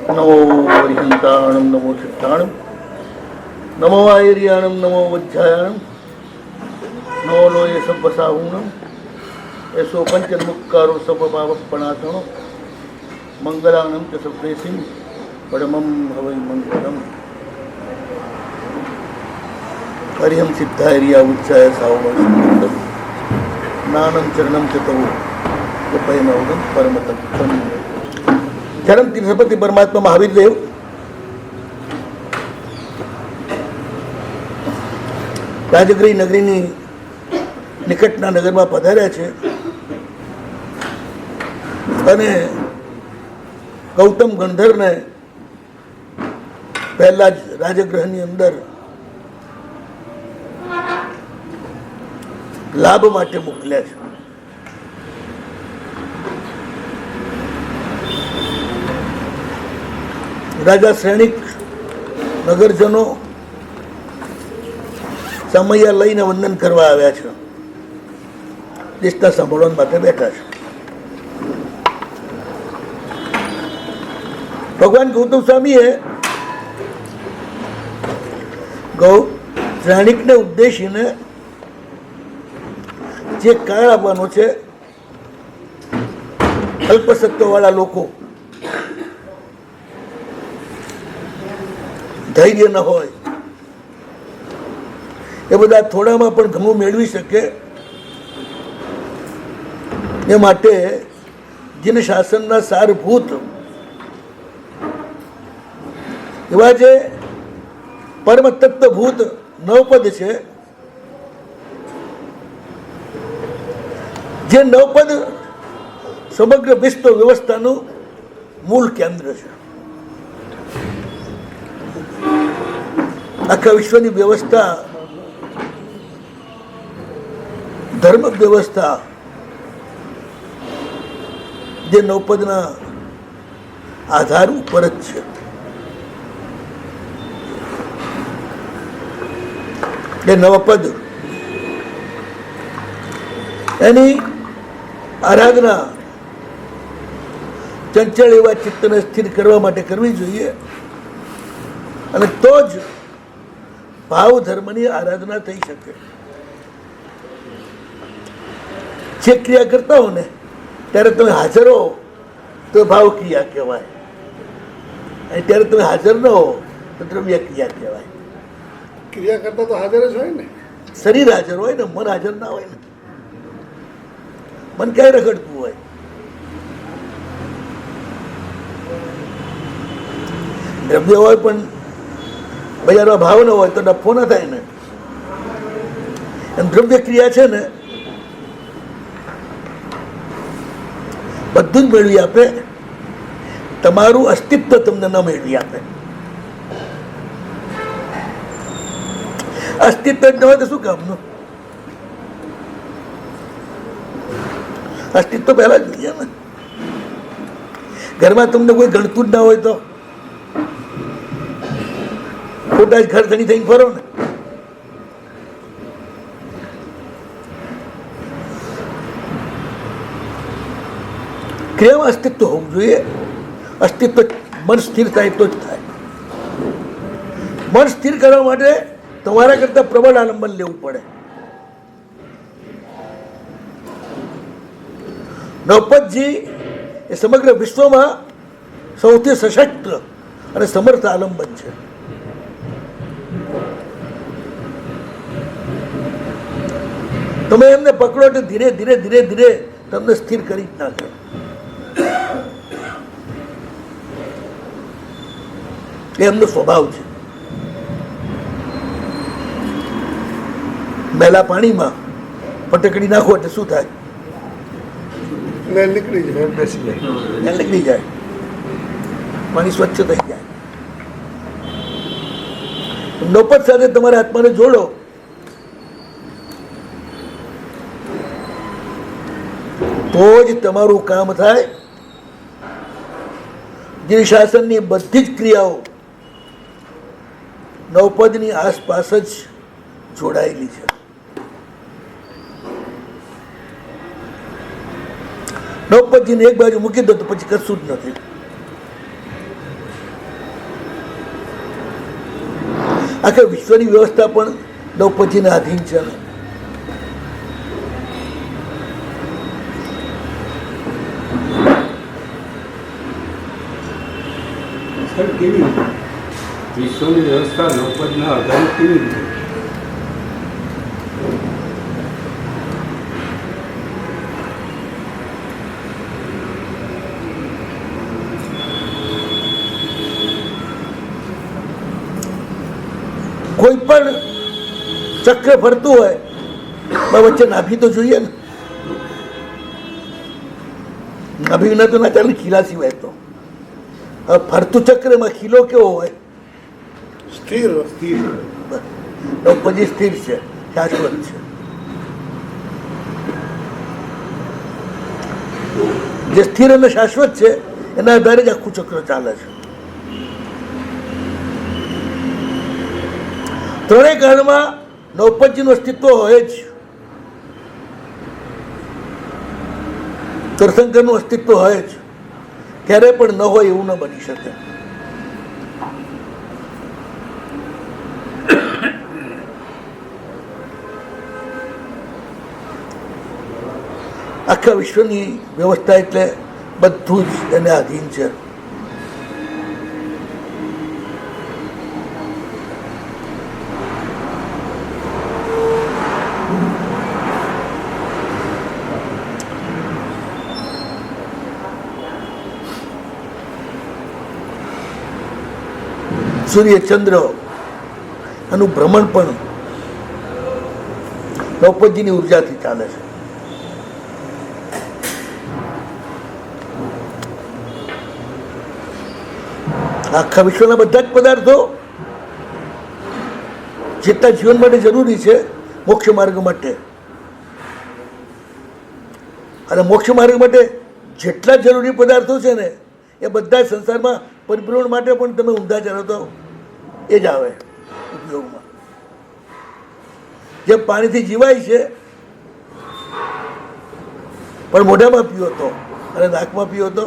નમો હરિહંતાણમ નમો સિદ્ધાણમ નમો આયર્યાણમ નમો વજ્જાયાણમ નમો લોય સબ્બસાહૂણમ એસો પંચન્મુક્કારો સર્વભાવપણાસણો મંગલાણમ ચ સપ્રેસિમ પરમમ હવૈ મંગલમ હરિહમ સિદ્ધાયર્યા ઉચ્ચાય સાવમ નાનમ ચરણમ ચ તવો ગપયનવદમ પરમતત્વમ. ધર્મ તીર્થપતિ પરમાત્મા મહાવીર દેવ રાજગૃહ નગરીની નિકટના નગરમાં પધાર્યા છે અને ગૌતમ ગણધરને પહેલા જ રાજગૃહની અંદર લાભ માટે મોકલ્યા છે. રાજા સૈનિક નગરજનો સમયા લઈને વંદન કરવા આવ્યા છે. દેશના સાંભળવા માટે બેઠા છે. ભગવાન ગૌતમ સ્વામીએ સૈનિકને ઉદ્દેશીને જે કાળ આપવાનો છે, અલ્પસત્વવાળા લોકો ધૈર્ય ન હોય એ બધા થોડામાં પણ ઘણું મેળવી શકે એ માટે જીન શાસનના સારભૂત એવા જે પરમ તત્વભૂત નવપદ છે, જે નવપદ સમગ્ર વિશ્વ વ્યવસ્થાનું મૂળ કેન્દ્ર છે. આખા વિશ્વની વ્યવસ્થા, ધર્મ વ્યવસ્થા જે નવપદના આધાર ઉપર જ છે. એ નવપદ એની આરાધના ચંચળ એવા ચિત્તને સ્થિર કરવા માટે કરવી જોઈએ અને તો જ ભાવ ધર્મની આરાધના થઈ શકે. જે ક્રિયા કરતા હો ને ત્યારે તમે હાજર હો તો ભાવ ક્રિયા કહેવાય, અને ત્યારે તમે હાજર ન હો તો દ્રવ્ય ક્રિયા કહેવાય. ક્રિયા કરતા તો હાજર જ હોય ને. શરીર હાજર હોય ને, મન હાજર ના હોય ને. મન ક્યાંય રખડતું હોય. દ્રવ્ય હોય પણ બજારમાં ભાવ ન હોય તો નફો ના થાય ને. એમ દ્રવ્ય ક્રિયા છે ને બધું જ મેળવી આપે, તમારું અસ્તિત્વ તમને ન મેળવી આપે. અસ્તિત્વ જ ન હોય તો શું કામનું? અસ્તિત્વ પહેલા જ જોઈએ ને. ઘરમાં તમને કોઈ ગણતું જ ના હોય તો ખોટા જ ઘર ધણી થઈને ફરો ને. ક્રિયામાં અસ્તિત્વ હોવું જોઈએ. અસ્તિત્વ મન સ્થિર થાય તો જ થાય. મન સ્થિર કરવા માટે તમારા કરતા પ્રબળ આલંબન લેવું પડે. નવપતજી એ સમગ્ર વિશ્વમાં સૌથી સશક્ત અને સમર્થ આલંબન છે. તમે એમને પકડો એટલે ધીરે ધીરે ધીરે ધીરે તમને સ્થિર કરી જ નાખે. એમનો સ્વભાવ છે. મેલા પાણીમાં ફટકડી નાખો એટલે શું થાય? નીકળી જાય, બેસી જાય, નીકળી જાય, પાણી સ્વચ્છ થઈ જાય. નવપત સાથે તમારા આત્માને જોડો તો જ તમારું કામ થાય. જે શાસનની બધી જ ક્રિયાઓ નવપદની આસપાસ જ જોડાયેલી છે. નવપદજીને એક બાજુ મૂકી દો તો પછી કશું જ નથી. આખા વિશ્વની વ્યવસ્થા પણ દ્રૌપદીના આધીન છે ને. સર કેવી રીતે વિશ્વની વ્યવસ્થા દ્રૌપદીના આધારિત કેવી રીતે? કોઈ પણ ચક્ર ફરતું હોય પણ વચ્ચે નાભી તો જોઈએ ને. નાભી વિના તો ના ચાલે, ખીલા સિવાય તો. હવે ફરતું ચક્રમાં ખીલો કેવો હોય? સ્થિર દ્રૌપદી સ્થિર છે, શાશ્વત છે. જે સ્થિર અને શાશ્વત છે એના આધારે જ આખું ચક્ર ચાલે છે. ત્રણેય કાળમાં દ્રૌપદીનું અસ્તિત્વ હોય જ. તીર્થંકરનું અસ્તિત્વ હોય જ, ક્યારે પણ ન હોય એવું ન બની શકે. આખા વિશ્વની વ્યવસ્થા એટલે બધું જ એને આધીન છે. સૂર્ય ચંદ્ર આનું ભ્રમણ પણ દ્રૌપદીની ઉર્જાથી ચાલે છે. આખા વિશ્વના બધા જ પદાર્થો જેટલા જીવન માટે જરૂરી છે મોક્ષ માર્ગ માટે, અને મોક્ષ માર્ગ માટે જેટલા જરૂરી પદાર્થો છે ને એ બધા જ સંસારમાં પરિભ્રમણ માટે પણ તમે ઊંધા ચાલો તો એ જ આવે ઉપયોગમાં. જે પાણીથી જીવાય છે પણ મોઢામાં પીવો તો અને નાકમાં પીવો તો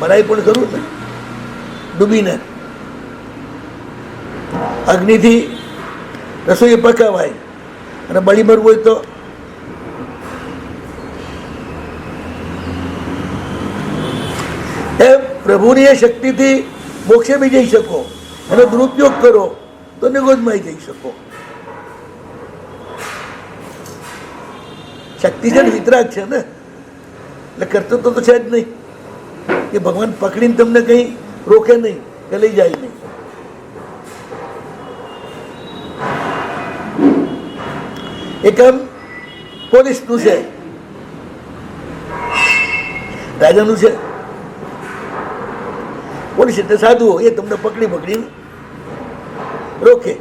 મરાય પણ ખરું ને. ડૂબીને અગ્નિથી રસોઈ પકાવાય અને બળી મરવું હોય તો એ પ્રભુની એ શક્તિથી મોક્ષે બી જઈ શકો અને દુરુપયોગ કરો તો નિગોદમાં જઈ શકો. શક્તિ છે ને વિતરાગ છે ને, એટલે કરતો તો છે જ નહીં કે ભગવાન પકડીને તમને કંઈ રોકે નહીં કે લઈ જાય નહીં. એ કામ પોલીસનું છે, રાજાનું છે. પોલીસ એટલે સાધુઓ, એ તમને પકડીને રોકે.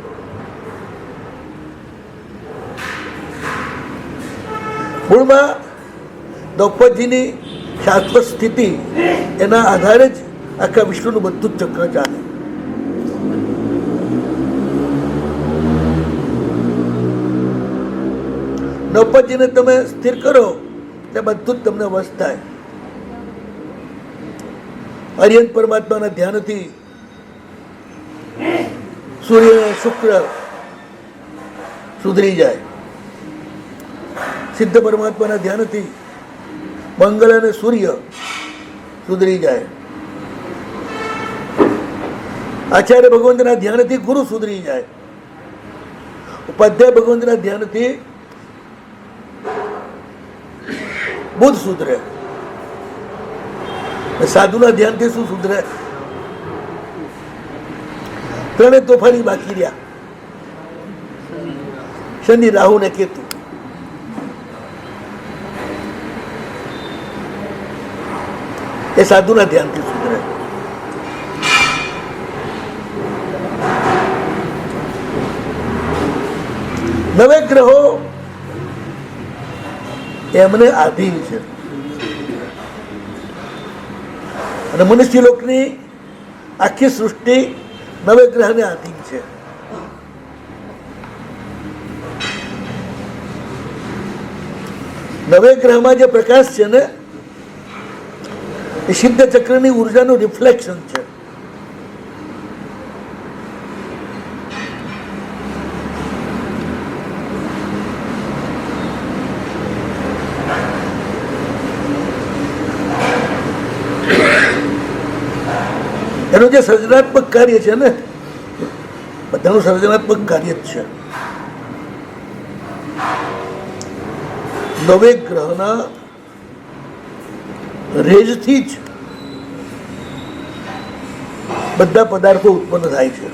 મૂળમાં દ્રૌપદીની શાશ્વત સ્થિતિ એના આધારે જ આખા વિશ્વનું બધું જ ચક્ર ચાલે. દ્રૌપદીને તમે સ્થિર કરો એટલે બધું જ તમને વશ થાય. અરિયન પરમાત્માના ધ્યાનથી સૂર્ય અને શુક્ર સુધરી જાય. સિદ્ધ પરમાત્માના ધ્યાનથી મંગળ અને સૂર્ય સુધરી જાય. આચાર્ય ભગવંતના ધ્યાનથી ગુરુ સુધરી જાય. ઉપાધ્યાય ભગવંતના ધ્યાનથી બુદ્ધ સુધરે. સાધુના ધ્યાનથી શું સુધરે? ત્રણે તોફાની બાકી રહ્યા, શનિ, રાહુ ને કેતુ. એ સાધુના ધ્યાનથી સુધરે. નવે ગ્રહો એમને આધીન છે અને મનુષ્ય લોકની આખી સૃષ્ટિ નવે ગ્રહને આધીન છે. નવે ગ્રહમાં જે પ્રકાશ છે ને એ સિદ્ધ ચક્રની ઉર્જાનું રિફ્લેક્શન છે. એનું જે સર્જનાત્મક કાર્ય છે ને, બધાનું સર્જનાત્મક કાર્ય જ છે. નવે ગ્રહના રેજથી જ બધા પદાર્થો ઉત્પન્ન થાય છે.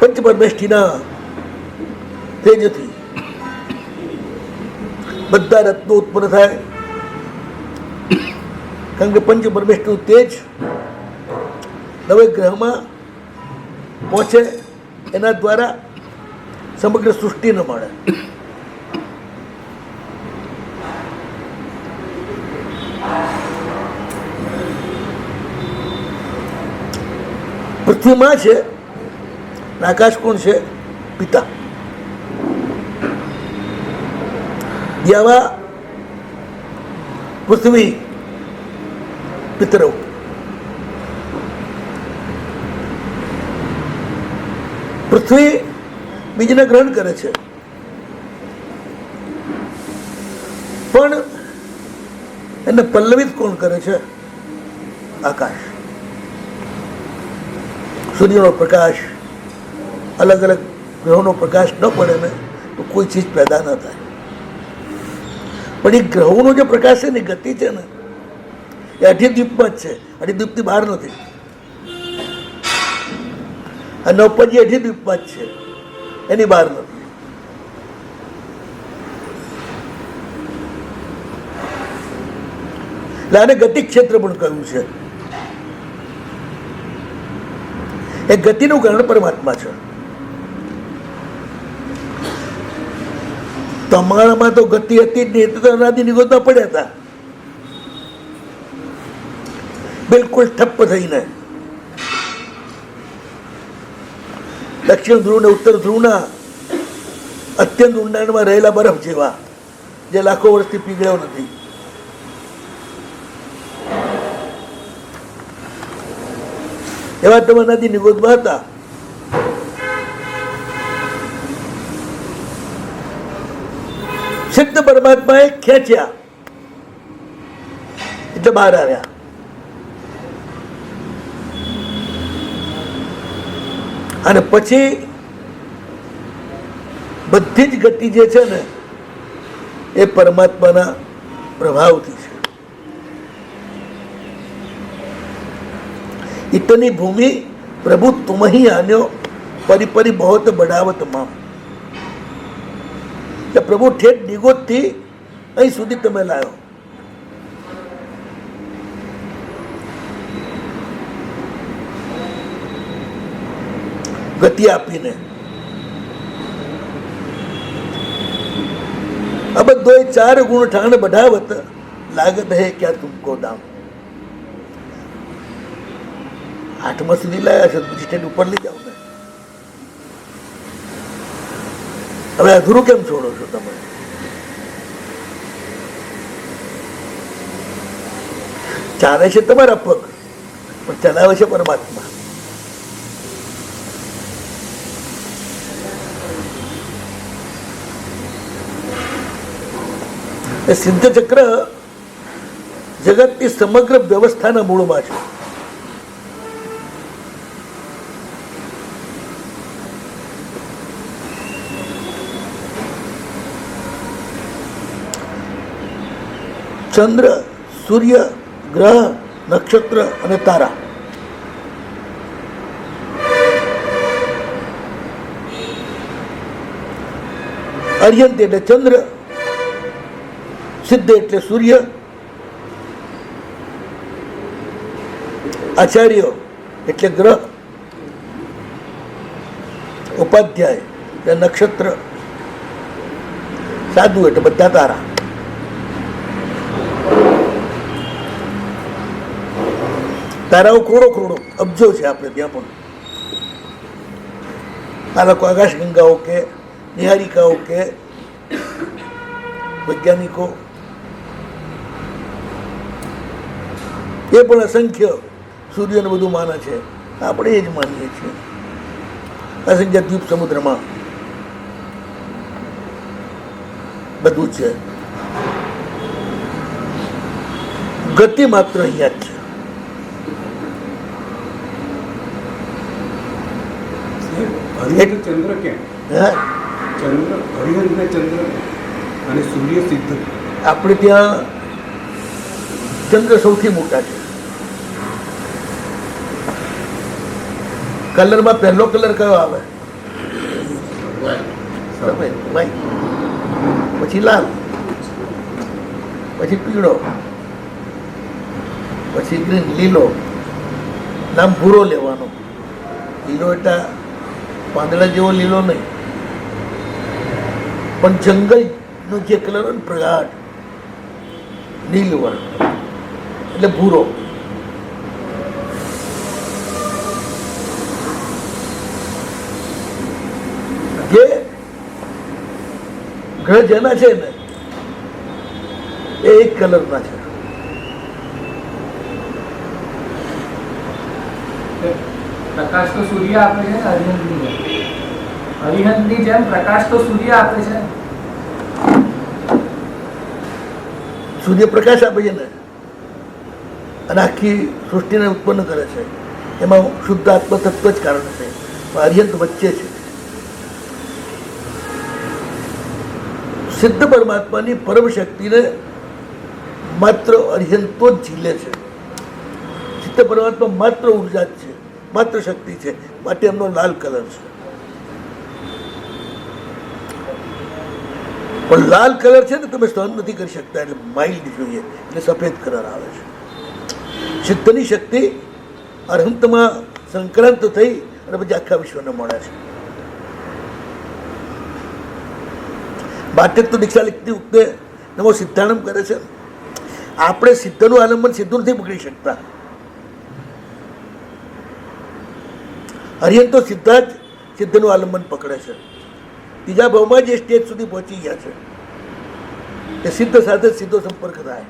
પંચપરમેષ્ઠીના તેજથી બધા રત્નો ઉત્પન્ન થાય, કારણ કે પંચપરમેષ્ઠીનું તેજ નવે ગ્રહમાં પહોંચે, એના દ્વારા સમગ્ર સૃષ્ટિને મળે. પૃથ્વીમાં છે, આકાશ કોણ છે? પિતા. યાવા પૃથ્વી પિતરૌ. પૃથ્વી બીજને ગ્રહણ કરે છે, પણ એને પલ્લવિત કોણ કરે છે? આકાશ. સૂર્યનો પ્રકાશ, અલગ અલગ ગ્રહોનો પ્રકાશ ન પડે ને તો કોઈ ચીજ પેદા ન થાય. પણ એ ગ્રહોનો જે પ્રકાશ છે ને, ગતિ છે ને, એ અઢીદ્વીપમાં જ છે, અઢીદ્વીપથી બહાર નથી. આ નવપંજી અઢીદ્વીપમાં જ છે, એની બહાર નથી. એટલે આને ગતિ ક્ષેત્ર પણ કહ્યું છે. એ ગતિનું કારણ પરમાત્મા છે. તમારામાં તો ગતિ હતી જ નહીં, તો અનાદિ નિગોદમાં પડ્યા હતા, બિલકુલ ઠપ્પ થઈને. દક્ષિણ ધ્રુવ ને ઉત્તર ધ્રુવના અત્યંત ઊંડાણમાં રહેલા બરફ જેવા, જે લાખો વર્ષથી પીગળ્યો નથી. એવા તમે અનાદિ નિગોદમાં હતા. સિદ્ધ પરમાત્માએ ખેંચ્યા એટલે બહાર આવ્યા. અને પછી બધી જ ગતિ જે છે ને, એ પરમાત્માના પ્રભાવથી છે. इतनी भूमि प्रभु तुम ही आन्यो परिपरि बहुत बढ़ावत माम. કે પ્રભુ ઠેઠ નિગોદથી અહીં સુધી તમે લાવ્યો. ગતિ આપીને. अब दो चार गुण ठान बढ़ावत लागत है क्या तुमको दाम. આઠમા સુધી લાયા છે, પછી સ્ટેન્ડ ઉપર લઈ જાઓ ને. હવે અધૂરું કેમ છોડો છો તમે? ચાલે છે તમારા પગ, પણ ચલાવે છે પરમાત્મા. એ સિદ્ધ ચક્ર જગતની સમગ્ર વ્યવસ્થાના મૂળમાં છે. ચંદ્ર, સૂર્ય, ગ્રહ, નક્ષત્ર અને તારા, અર્યંત એટલે ચંદ્ર, સિદ્ધ એટલે સૂર્ય, આચાર્ય એટલે ગ્રહ, ઉપાધ્યાય એટલે નક્ષત્ર, સાધુ એટલે બધા તારા. તારાઓ કરોડો કરોડો અબજો છે આપણે ત્યાં પણ. આ લોકો આકાશ ગંગાઓ કે નિહારિકાઓ કે વૈજ્ઞાનિકો, એ પણ અસંખ્ય સૂર્યને બધું માને છે. આપણે એ જ માનીએ છીએ. અસંખ્ય દ્વીપ સમુદ્રમાં બધું છે. ગતિ માત્ર અહીંયા જ છે. હરિહર ચંદ્ર કેમ? હા, ચંદ્ર હરિહર ને ચંદ્ર અને સૂર્ય સિદ્ધ. આપણે ત્યાં ચંદ્ર સૌથી મોટા છે. કલરમાં પહેલો કલર કયો આવે? સફેદ, વ્હાઈટ, પછી લાલ, પછી પીળો, પછી ગ્રીન, લીલો. નામ ભૂરો લેવાનો. લીલો એટલે પાંદડા જેવો લીલો નહીં, પણ જંગલનો જે કલર હોય ને પ્રગાઢ નીલવર્ણ એટલે ભૂરો. જે ગ્રહ જેના છે ને એ એક કલરના છે. પ્રકાશ તો સૂર્ય આપે છે ને અરિહંતની જેમ. અરિહંતની જેમ પ્રકાશ તો સૂર્ય આપે છે. સૂર્ય પ્રકાશ આપે છે ને અને આખી સૃષ્ટિને ઉત્પન્ન કરે છે. એમાં શુદ્ધ આત્મ તત્વ જ કારણ છે. અરિહંત વચ્ચે છે. સિદ્ધ પરમાત્માની પરમ શક્તિને માત્ર અરિહંતો જ ઝીલે છે. સિદ્ધ પરમાત્મા માત્ર ઉર્જા જ છે, માત્ર શક્તિ છે, માટે એમનો લાલ કલર છે. પણ લાલ કલર છે ને તમે સહન નથી કરી શકતા, એટલે માઇલ્ડ જોઈએ, એટલે સફેદ કલર આવે છે. સિદ્ધની શક્તિ અરહંતમાં સંક્રાંત થઈ અને પછી આખા વિશ્વને મળે છે. માટે તો દીક્ષા લીધતી વખતે નમો સિદ્ધાણમ કરે છે. આપણે સિદ્ધનું આલંબન સીધું નથી પકડી શકતા. હરિયન તો સીધા જ સિદ્ધનું આલંબન પકડે છે. ત્રીજા ભાવમાં જે સ્ટેજ સુધી પહોંચી ગયા છે એ સિદ્ધ સાથે સીધો સંપર્ક થાય.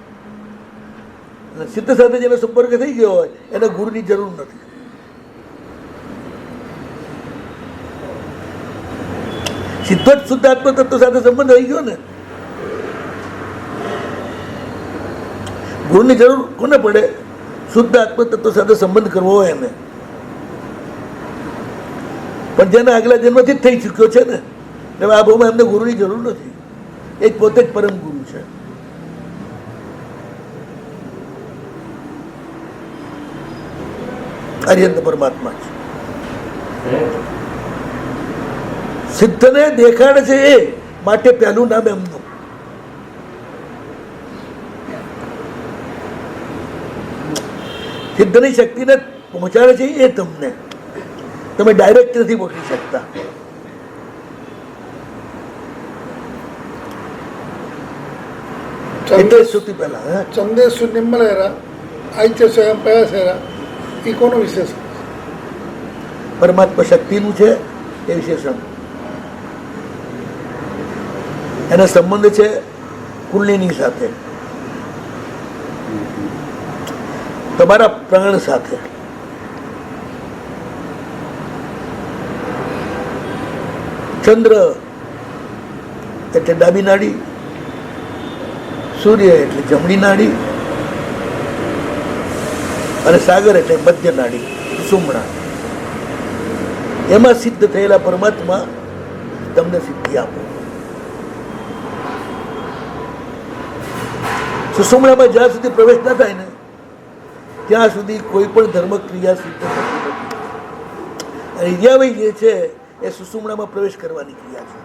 અને સિદ્ધ સાથે જેનો સંપર્ક થઈ ગયો હોય એને ગુરુની જરૂર નથી. સીધો જ શુદ્ધ આત્મ તત્વ સાથે સંબંધ થઈ ગયો ને, ગુરુની જરૂર કોને પડે? શુદ્ધ આત્મ તત્વ સાથે સંબંધ કરવો હોય એને. પણ જેના આગલા જન્મથી જ થઈ ચૂક્યો છે ને, એટલે આ ભાવમાં એમને ગુરુની જરૂર નથી. એ જ પોતે જ પરમ ગુરુ છે. અરિહંત પરમાત્મા છે. સિદ્ધને દેખાડે છે એ માટે પહેલું નામ એમનું. સિદ્ધની શક્તિને પહોંચાડે છે એ તમને. તમે ડાયરેક્ટ નથી પકડી શકતા. એટલે સૌથી પહેલા ચંદેશુ નિમ્મલેરા આઈત્ય સ્વયં પયાસેરા એ કોનો વિશેષણ? પરમાત્મા શક્તિનું છે એ વિશેષણ. એનો સંબંધ છે કુંડલીની સાથે, તમારા પ્રાણ સાથે. ચંદ્ર એટલે ડાબી નાડી, સૂર્ય એટલે જમણી નાડી, અને સાગર એટલે મધ્ય નાડી, સુષુમ્ના. એમાં સિદ્ધ થયેલા પરમાત્મા તમને સિદ્ધિ આપો. સુષુમ્નામાં જ્યાં સુધી પ્રવેશ ના થાય ને ત્યાં સુધી કોઈ પણ ધર્મ ક્રિયા સિદ્ધ થતી નથી. અને ઇરિયાવય જે છે એ સુષુમ્નામાં પ્રવેશ કરવાની ક્રિયા છે.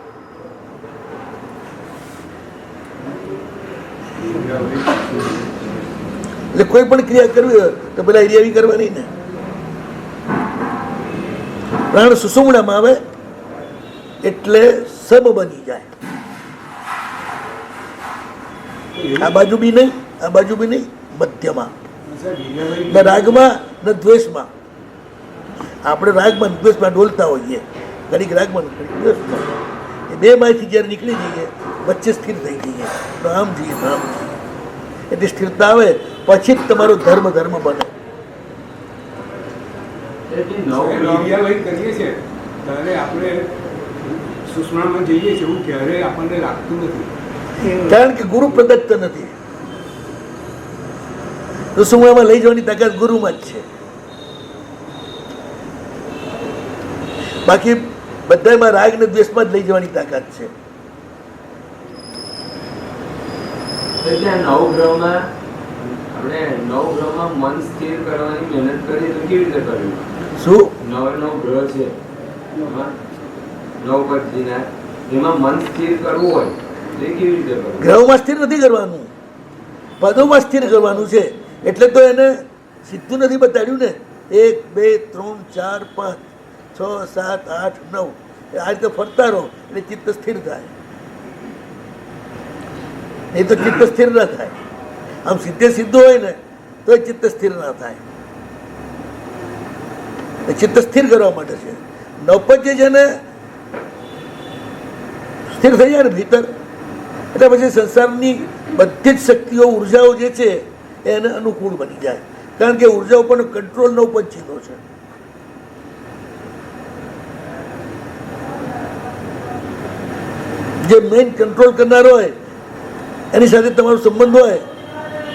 એટલે કોઈ પણ ક્રિયા કરવી હોય તો પેલા ઇરિયાવી કરવાની ને. પ્રાણ સુષુમ્નામાં આવે એટલે સમ બની જાય. આ બાજુ બી નહીં, આ બાજુ બી નહીં, મધ્યમાં. ન રાગમાં ન દ્વેષમાં. આપણે રાગમાં દ્વેષમાં ડોલતા હોઈએ, ઘડીક રાગમાં ઘડીક દ્વેષમાં. એ બે માંથી જયારે નીકળી જઈએ વચ્ચે સ્થિર થઈ જઈએ, આમ જઈએ આમ જઈએ. એટલે સ્થિરતા આવે પછી જ તમારો ધર્મ ધર્મ બને. કરીએ છીએ ત્યારે આપણે સુષમામાં જઈએ છીએ એવું ક્યારેય આપણને લાગતું નથી. કારણ કે ગુરુ પ્રદત્ત નથી. તો શું એમાં લઈ જવાની તાકાત ગુરુમાં જ છે. બાકી બધામાં રાગ ને દ્વેષમાં જ લઈ જવાની તાકાત છે. નવગ્રહમાં આપણે નવગ્રહમાં મન સ્થિર કરવાની મહેનત કરીએ તો કેવી રીતે કરવી? શું નવ ગ્રહ છે એમાં નવપતિના, એમાં મન સ્થિર કરવું હોય તો એ કેવી રીતે કરવું? ગ્રહોમાં સ્થિર નથી કરવાનું, પદોમાં સ્થિર કરવાનું છે. એટલે તો એને સીધું નથી બતાડ્યું ને, 1 2 3 4 5 6 7 8 9 આ રીતે ફરતા રહો એટલે ચિત્ત સ્થિર થાય. નહીં તો ચિત્ત સ્થિર ના થાય. આમ સીધે સીધું હોય ને તો ચિત્ત સ્થિર ના થાય. ચિત્ત સ્થિર કરવા માટે છે. નવપંચે છે ને સ્થિર થઈ જાય ને ભીતર, એટલે પછી સંસારની બધી જ શક્તિઓ ઉર્જાઓ જે છે એને અનુકૂળ બની જાય. કારણ કે ઉર્જા ઉપરનો કંટ્રોલ નવપંચીનો છે. જે મેઇન કંટ્રોલ કરનારો હોય એની સાથે તમારો સંબંધ હોય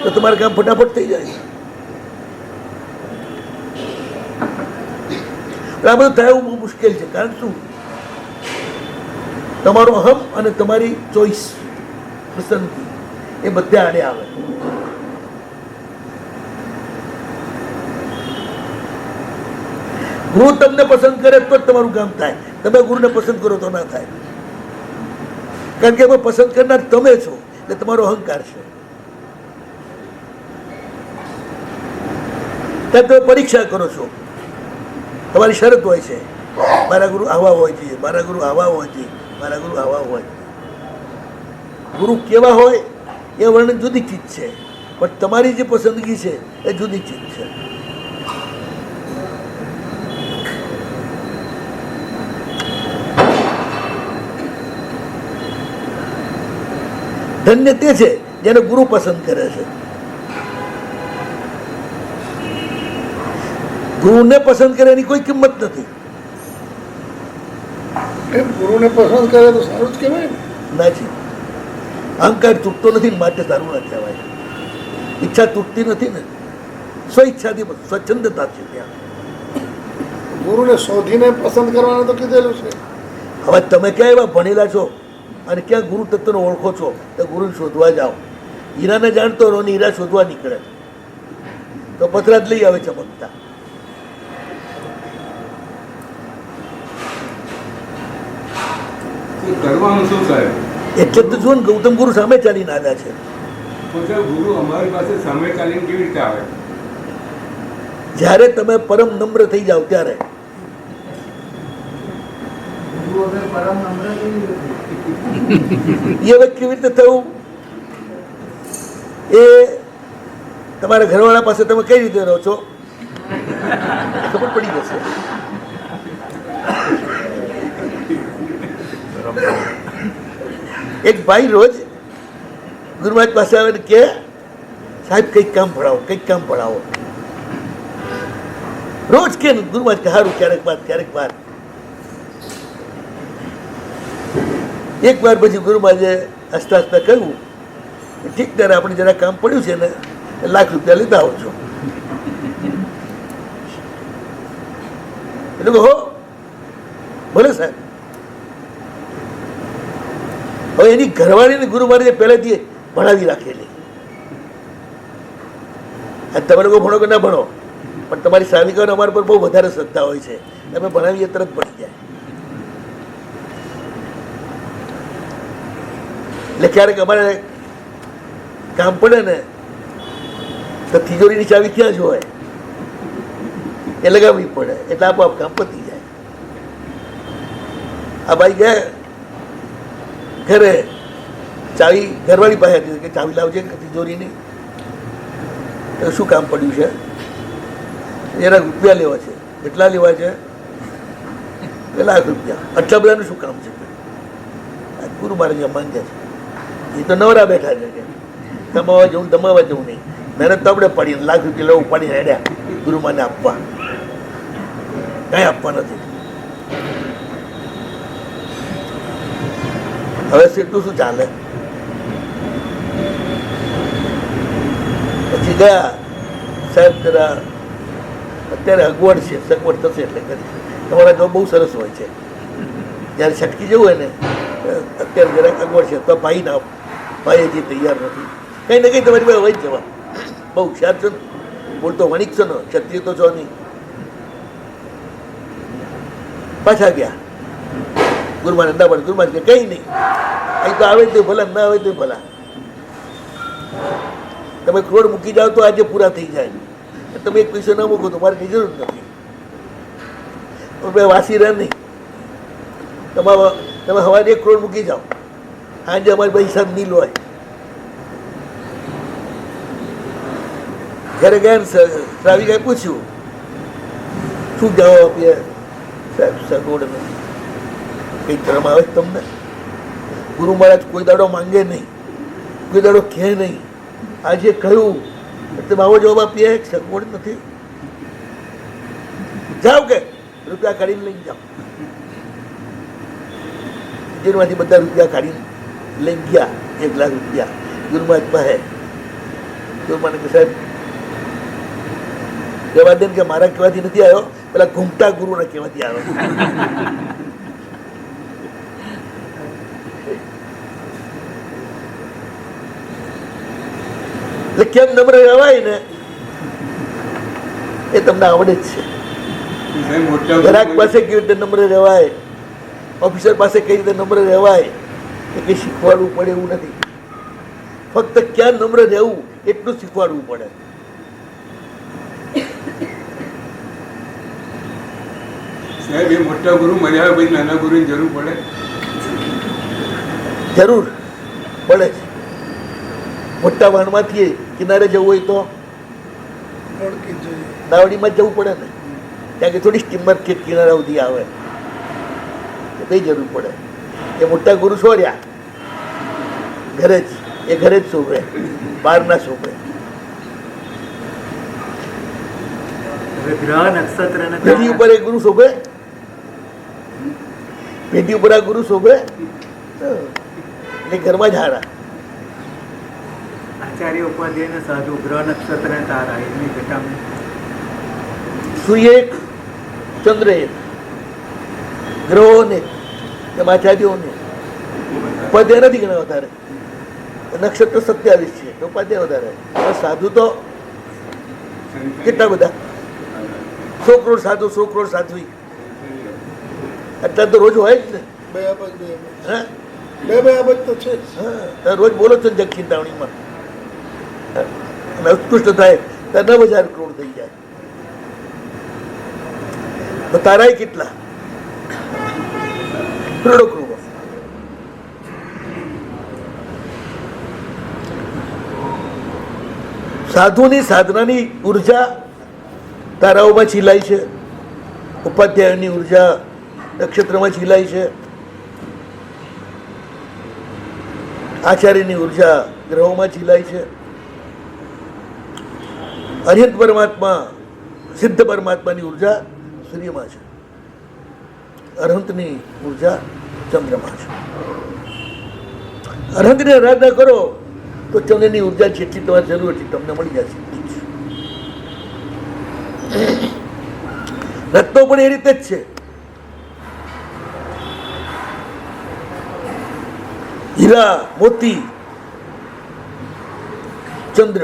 તો તમારું કામ ફટાફટ થઈ જાય. આ બધું થવું બહુ મુશ્કેલ છે. કારણ શું? તમારો અહમ અને તમારી ચોઈસ પસંદગી એ બધે આડે આવે. ગુરુ તમને પસંદ કરે તો જ તમારું કામ થાય. તમે ગુરુને પસંદ કરો તો ના થાય. કારણ કે એમાં પસંદ કરનાર તમે છો એટલે તમારો અહંકાર છે. ત્યારે તમે પરીક્ષા કરો છો. તમારી શરત હોય છે, મારા ગુરુ આવા હોય છે, મારા ગુરુ આવા હોય છે, મારા ગુરુ આવા હોય. ગુરુ કેવા હોય એ વર્ણન જુદી ચીજ છે, પણ તમારી જે પસંદગી છે એ જુદી ચીજ છે. ધન્ય તે છે જેને ગુરુ પસંદ કરે છે. ગુરુને પસંદ કરે એની કોઈ કિંમત નથી. એમ ગુરુને પસંદ કરે તો સારું જ કહેવાય ને. નથી. અહંકાર તૂટતો નથી ને માટે સારું ના કહેવાય. ઈચ્છા તૂટતી નથી ને, સ્વ ઈચ્છાથી સ્વચ્છંદતા છે ત્યાં. ગુરુને શોધીને પસંદ કરવાનું તો કીધેલું છે. હવે તમે ક્યાં એવા ભણેલા છો અને ક્યાં ગુરુ તત્વને ઓળખો છો તો ગુરુને શોધવા જાઓ. હીરાને જાણતો રહો ને હીરા શોધવા નીકળે તો પથરા જ લઈ આવે ચમકતા. કરવાનું શું સાહેબ? એટલે તો જો ને ગૌતમ ગુરુ સામે ચાલીને આવ્યા છે. તો ગુરુ અમારી પાસે સામે ચાલીને કેવી રીતે આવે? જ્યારે તમે પરમ નમ્ર થઈ જાઓ ત્યારે. ગુરુ વગર પરમ નમ્ર કેવી રીતે? એ હવે કેવી રીતે થયું એ તમારા ઘરવાળા પાસે તમે કઈ રીતે રહો છો ખબર પડી જશે. એક ભાઈ રોજ ગુરુમહારાજ પાસે આવે ને કે સાહેબ કંઈક કામ ભણાવો, કંઈક કામ ભણાવો. રોજ કે ગુરુમહારાજ કે સારું, ક્યારેક વાત ક્યારેક વાત. એક વાર પછી ગુરુમહારાજે હસતા હસતા કહ્યું ઠીક ત્યારે આપણે જરા કામ પડ્યું છે ને ₹1,00,000 લીધા આવો છો. એટલે હો ભલે સાહેબ. હવે એની ઘરવાળીને ગુરુ મહારાજે પહેલેથી ભણાવી રાખેલી. તમે લોકો ભણો કે ના ભણો પણ તમારી સાવિકાઓને અમારા પર બહુ વધારે શ્રદ્ધા હોય છે. તમે ભણાવીએ તરત પડી જાય. એટલે ક્યારેક અમારે કામ પડે ને તો તિજોરીની ચાવી ક્યાં જ હોય એ લગાવવી પડે એટલે આપોઆપ કામ પતી જાય. આ ભાઈ ગયા ઘરે, ચાવી ઘરવાળી પાસે હતી કે ચાવી લાવજે તિજોરીની. તો શું કામ પડ્યું છે? એના રૂપિયા લેવા છે. કેટલા લેવા છે? ₹1,00,000. આટલા બધાનું શું કામ છે? ગુરુ મહારાજ માંગે છે. એ તો નવરા બેઠા છે કે કમાવા જવું દમાવા જવું નહીં. મહેનત તો આપણે પડી ₹1,00,000 લેવું પડી હેડ્યા ગુરુમાને આપવા. કાંઈ આપવા નથી. હવે સીટું શું ચાલે? ગયા સાહેબ જરા અત્યારે અગવડ છે, સગવડ થશે એટલે કરી તમારા જોબ બહુ સરસ હોય છે. જ્યારે છટકી જવું હોય ને અત્યારે જરાક અગવડ છે તો ભાઈ ના ભાઈ હજી તૈયાર નથી. કંઈ ને કંઈ તમારી પાસે હોય જ જવા. બહુ હોશિયાર છો ને, બોલતો વણિક છો ને, ક્ષત્રિય તો છો નહીં. પાછા ગયા ગુરુમાં નંદા પણ ગુરુમાં કે કંઈ નહીં, અહીં તો આવે તો ભલા, ના આવે તો ભલા. તમે કરોડ મૂકી જાઓ તો આજે પૂરા થઈ જાય. તમે એક પૈસો ના મૂકો તો મારે કઈ જરૂર નથી. વાસી રહે નહીં. તમે સવારે 1 કરોડ મૂકી જાઓ, આજે અમારી પૈસા નહીં લો. ઘરે ગયા શ્રાવિકાએ પૂછ્યું શું જવાબ આપીએ? સાહેબ સગવડ નથી. કઈ ધર્મ આવે તમને? ગુરુ મહારાજ કોઈ દાડો માંગે નહીં, કોઈ દાડો કહે નહીં. આજે કહ્યું એટલે આવો જવાબ આપીએ સગવડ નથી. જાઓ કે રૂપિયા કાઢીને લઈ જાઓ. જેમાંથી બધા રૂપિયા કાઢીને લઈ ગયા. 1 લાખ રૂપિયા ગુરુમહારાજ પાસે. ગુરુમાને કે સાહેબ કહેવા દે કે મારા કહેવાથી નથી આવ્યો, પેલા ઘૂમતા ગુરુના કહેવાથી આવ્યો. એટલે કેમ નમ્ર રહેવાય ને એ તમને આવડે જ છે. ગ્રાહક પાસે કેવી રીતે નમ્ર રહેવાય, ઓફિસર પાસે કઈ રીતે નમ્ર રહેવાય એ કઈ શીખવાડવું પડે એવું નથી. ફક્ત ક્યાં નમ્ર રહેવું એટલું શીખવાડવું પડે. સાહેબ એ મોટા ગુરુ મળ્યા પછી નાના ગુરુની જરૂર પડે? જરૂર પડે છે. મોટા વાણમાંથી કિનારે જવું હોય તો ઓળખી જોઈએ. દાવડીમાં જ જવું પડે ને, ત્યાં કે થોડી સ્ટીમર કે કિનારા સુધી આવે તો કઈ જરૂર પડે. એ મોટા ગુરુ છોડ્યા ઘરે જ, એ ઘરે જ શોભે, બહાર ના શોભે. ગ્રહ નક્ષત્ર પેઢી ઉપર એ ગુરુ શોભે, પેઢી ઉપર આ ગુરુ શોભે એટલે ઘરમાં જ હારા. આચાર્ય ઉપાધ્યાય સાધુ ગ્રહ નક્ષત્ર તારા એમની ઘટામણી. સૂર્ય એક, ચંદ્ર એક, ગ્રહોને એમ આચાર્યોને ઉપાધ્યાય નથી ઘણા વધારે. નક્ષત્ર 27 છે તો ઉપાધ્યાય વધારે. સાધુ તો કેટલા બધા, 100 કરોડ સાધુ, 100 કરોડ સાધ્વી. અત્યારે તો રોજ હોય જ ને. બે અબજ હા, બે અબજ તો છે જ. હા, રોજ બોલો છો જગ ચિંતામણીમાં. અને ઉત્કૃષ્ટ થાય ત્યારે 9,000 કરોડ થઈ જાય. તો તારાય કેટલા? કરોડો કરોડો. સાધુની સાધનાની ઉર્જા તારાઓમાં છીલાય છે, ઉપાધ્યાયની ઉર્જા નક્ષત્રમાં છીલાય છે, આચાર્યની ઉર્જા ગ્રહોમાં છીલાય છે, અરિહંત પરમાત્મા સિદ્ધ પરમાત્માની ઉર્જા સૂર્યમાં છે, અરહંતની ઉર્જા ચંદ્રમાં છે. અરહંતની આરાધના કરો તો ચંદ્રની ઉર્જા જેટલી તમારી જરૂર હતી તમને મળી જશે. રત્નો પણ એ રીતે જ છે. હીરા, મોતી, ચંદ્ર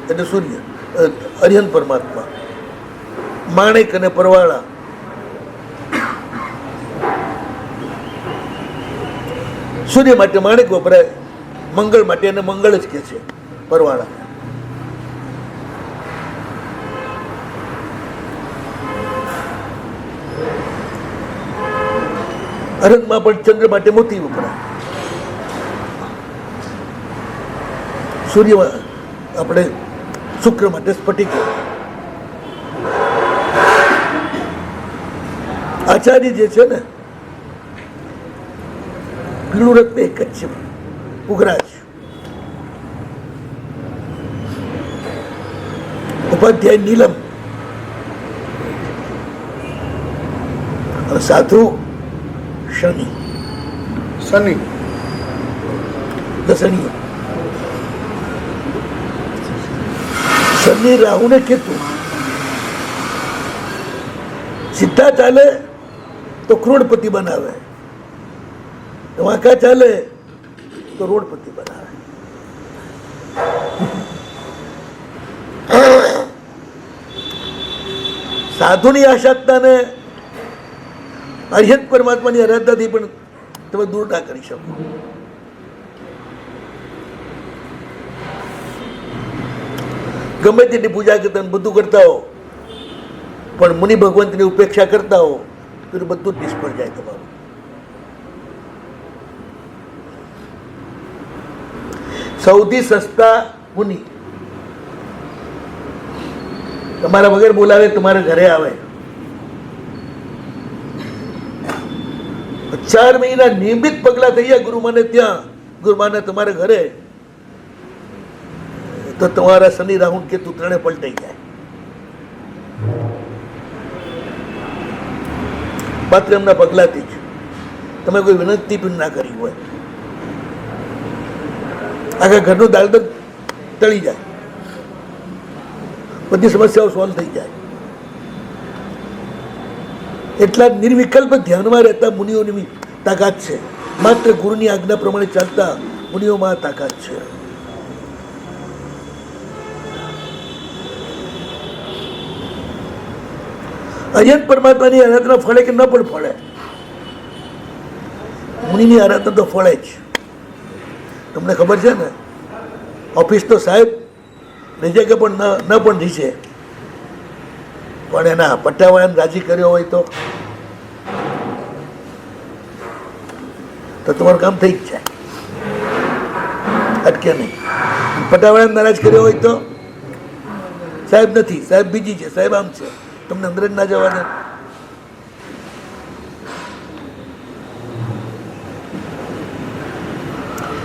એટલે સૂર્ય, અરિહંત પરમાત્મા, માણેક અને પરવાળા, સૂર્ય માટે માણેક વપરાય, મંગળ માટે એને મંગળ જ કહે છે પરવાળા. અરંગમાં પણ ચંદ્ર માટે મોતી વપરાય, સૂર્યમાં આપણે શુક્ર માટે સ્ફટિક. આચાર્ય જે છે ને પીળું રત્ન એક જ છે, પુગરાજ. ઉપાધ્યાય નીલમ, સાધુ શનિ. શનિ શનિ રાહુ ને કેતુ સીધા ચાલે તો કરોડપતિ બનાવે, વાંકા ચાલે તો રોડપતિ બનાવે. સાધુની આશાતતાને અર્હત પરમાત્માની આરાધનાથી પણ તમે દૂર ના કરી શકો. ગમે તેટલી પૂજા કરતા બધું કરતા હો, પણ મુનિ ભગવંતની ઉપેક્ષા કરતા હો તો બધું જ નિષ્ફળ જાય તમારું. સૌથી સસ્તા મુનિ તમારા વગર બોલાવે, તમારા ઘરે આવે, 4 મહિના નિયમિત પગલા થઈ જાય ગુરુમાને ત્યાં, ગુરુમાને તમારા ઘરે, તો તમારા શનિ રાહુ કેતુ ત્રણે પલટાઈ જાય. માત્ર એમના પગલાથી જ, તમે કોઈ વિનંતી પણ ના કરી હોય, આખા ઘરનું દાળ તળી જાય, બધી સમસ્યાઓ સોલ્વ થઈ જાય. એટલા નિર્વિકલ્પ ધ્યાનમાં રહેતા મુનિઓની તાકાત છે. માત્ર ગુરુની આજ્ઞા પ્રમાણે ચાલતા મુનિઓમાં તાકાત છે. અયંત પરમાત્માની આરાધના ફળે કે ન પણ ફળે, મુનિની આરાધના તો ફળે જ. તમને ખબર છે ને, ઓફિસ તો સાહેબ રીજે કે પણ ન પણ રીસે, પણ એના પટ્ટાવાળાને રાજી કર્યો હોય તો તમારું કામ થઈ જ જાય, અટકે નહીં. પટ્ટાવાળાને નારાજ કર્યો હોય તો સાહેબ નથી, સાહેબ બીજી છે, સાહેબ આમ છે, તમને અંદર જ ના જવા દે.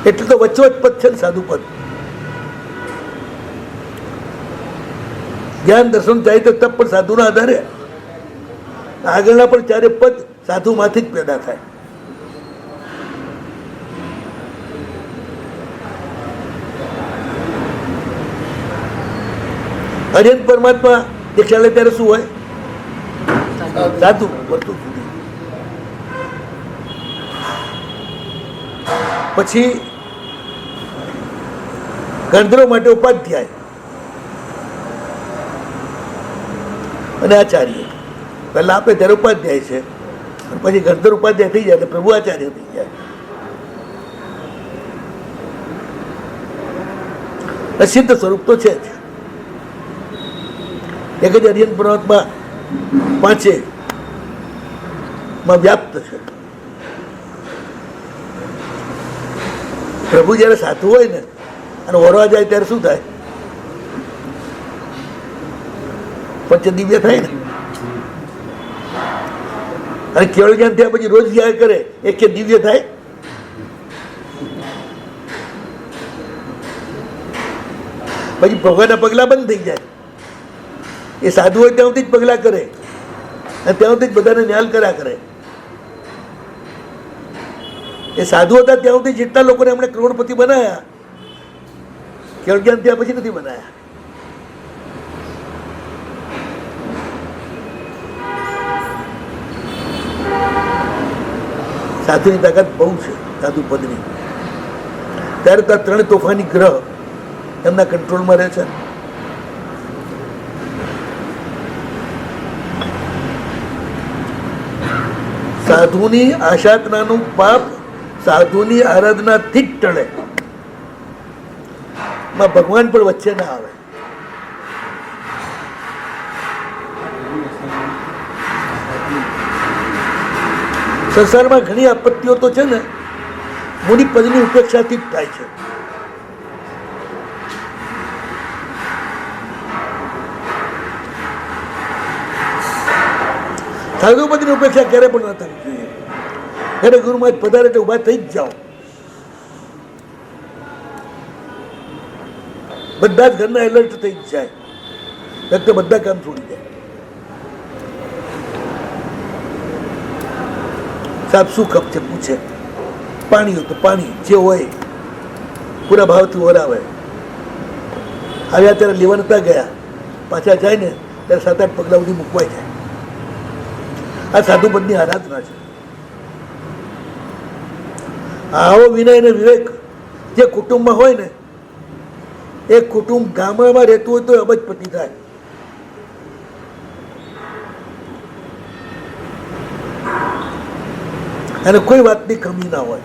એટલે તો વચ્ચોવચ પદ છે ને સાધુ પદ. જ્ઞાન દર્શન થાય તો તપ પણ સાધુના આધારે, આગળના પણ 4 પદ સાધુમાંથી જ પેદા થાય. અર્યંત પરમાત્મા દીક્ષા લે ત્યારે શું હોય? સાધુ વર્તુળ સુધી. પછી ગંધર્વ માટે ઉપાધ્યાય અને આચાર્ય. પહેલા આપે ત્યારે ઉપાધ્યાય છે, પછી ગંધર્વ ઉપાધ્યાય થઈ જાય એટલે પ્રભુ આચાર્ય થઈ જાય. સિદ્ધ સ્વરૂપ તો છે જ. એક જ અર્યંત પરમાત્મા 5 માં વ્યાપ્ત છે. પ્રભુ જયારે સાધુ હોય ને અને વરવા જાય ત્યારે શું થાય? પંચ દિવ્ય થાય ને. અને કેવળ જ્ઞાન થયા પછી રોજ જ્યાં કરે એ કે દિવ્ય થાય? પછી ભગવાનના પગલા બંધ થઈ જાય. એ સાધુ હોય ત્યાં સુધી જ પગલા કરે અને ત્યાં સુધી જ બધાને ન્યાલ કર્યા કરે. એ સાધુ હતા ત્યાં સુધી જેટલા લોકોને એમણે કરોડપતિ બનાયા, કેવળ જ્ઞાન ત્યાં પછી નથી બનાયા. સાધુની તાકાત બહુ છે, સાધુ પદની. ત્યારે તો 3 તોફાની ગ્રહ એમના કંટ્રોલમાં રહે છે. સાધુની આશાતનાનું પાપ સાધુની આરાધનાથી જ ટળે. ભગવાન પણ વચ્ચે ના આવે. સંસારમાં ઘણી આપત્તિઓ તો છે ને મુનિ પદની ઉપેક્ષાથી જ થાય છે. સાધુ પદની ઉપેક્ષા ક્યારે પણ ન થવી જોઈએ. એને ગુરુમાં પધારે એટલે ઉભા થઈ જ જાઓ. બધા જ ઘરના એલર્ટ થઈ જ જાય, વ્યક્તિ બધા કામ છોડી જાય. સાહેબ શું કપ છે પૂછે, પાણી હોય તો પાણી જે હોય પૂરા ભાવથી ઓરાવે. આવ્યા ત્યારે લેવા નતા ગયા, પાછા જાય ને ત્યારે 7-8 પગલા સુધી મૂકવાય જાય. આ સાધુપદની આરાધના છે. આવો વિનય અને વિવેક જે કુટુંબમાં હોય ને, એ કુટુંબ ગામડામાં રહેતું હોય તો અબજપતિ થાય. અને કોઈ વાતની કમી ના હોય.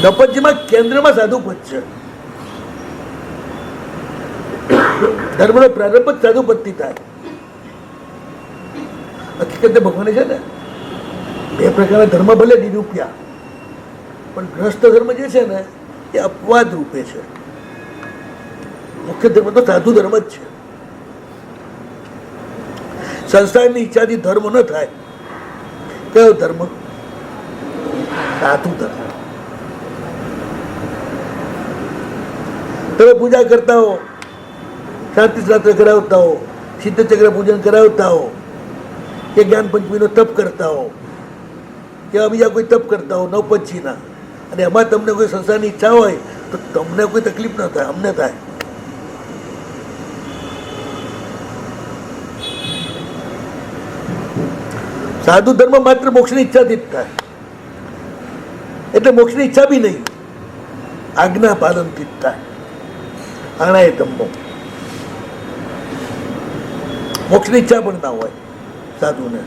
નપતજીમાં કેન્દ્રમાં સાધુપદ છે. ધર્મનો પ્રારંભ જ સાધુપદથી થાય. હકીકતે ભગવાને છે ને 2 પ્રકારના ધર્મ ભલે નિરૂપ્યા, પણ ગ્રસ્ત ધર્મ જે છે ને એ અપવાદ રૂપે છે. મુખ્ય ધર્મ તો સાધુ ધર્મ જ છે. સંસારની ઈચ્છાથી ધર્મ ન થાય. કયો ધર્મ? સાધુ ધર્મ. તમે પૂજા કરતા હો, શાંતિ શાસ્ત્ર કરાવતા હો, સિદ્ધચક્ર પૂજન કરાવતા હો, કે જ્ઞાન પંચમીનો તપ કરતા હો, કે બીજા કોઈ તપ કરતા હો નવપંચીના, અને એમાં તમને કોઈ સંસારની ઈચ્છા હોય તો તમને કોઈ તકલીફ ન થાય, અમને થાય. સાધુ ધર્મ માત્ર મોક્ષની ઈચ્છાથી જ થાય. એટલે મોક્ષની ઈચ્છા બી નહીં, આજ્ઞા પાલનથી જ થાય. આણાએ ધમ્મો. મોક્ષની ઈચ્છા પણ ના હોય સાધુને,